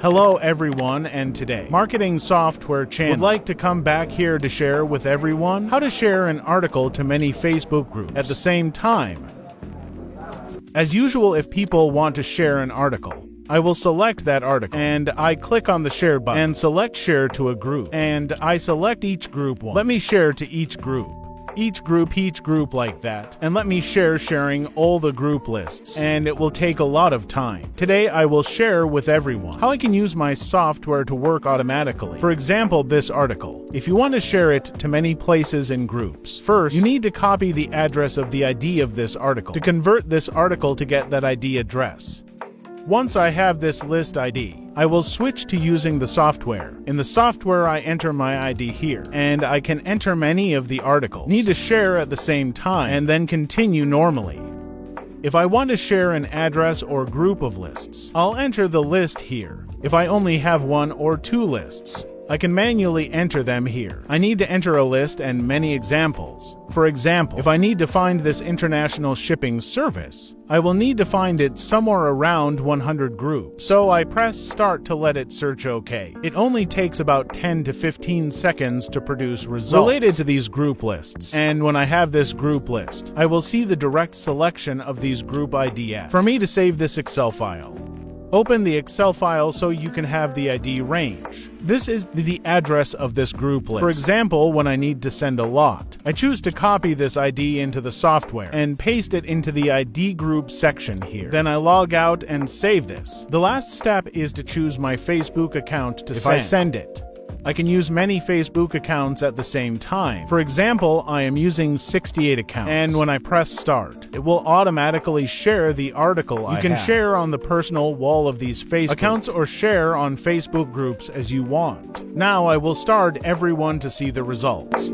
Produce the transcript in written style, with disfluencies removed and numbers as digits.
Hello everyone, and today, Marketing Software Channel would like to come back here to share with everyone how to share an article to many Facebook groups at the same time. As usual, if people want to share an article, I will select that article and I click on the share button and select share to a group, and I select each group one. Let me share to each group like that, and let me sharing all the group lists, and it will take a lot of time. Today I will share with everyone how I can use my software to work automatically. For example, this article. If you want to share it to many places in groups, first you need to copy the address of the ID of this article to convert this article to get that ID address. Once I have this list ID, I will switch to using the software. In the software, I enter my ID here, and I can enter many of the articles. Need to share at the same time, and then continue normally. If I want to share an address or group of lists, I'll enter the list here. If I only have one or two lists, I can manually enter them here. I need to enter a list and many examples. For example, if I need to find this international shipping service, I will need to find it somewhere around 100 groups. So I press start to let it search OK. It only takes about 10 to 15 seconds to produce results related to these group lists. And when I have this group list, I will see the direct selection of these group IDs. For me to save this Excel file, open the Excel file so you can have the ID range. This is the address of this group list. For example, when I need to send a lot, I choose to copy this ID into the software and paste it into the ID group section here. Then I log out and save this. The last step is to choose my Facebook account to send. If I send it, I can use many Facebook accounts at the same time. For example, I am using 68 accounts, and when I press start, it will automatically share the article I have. You can share on the personal wall of these Facebook accounts or share on Facebook groups as you want. Now I will start everyone to see the results.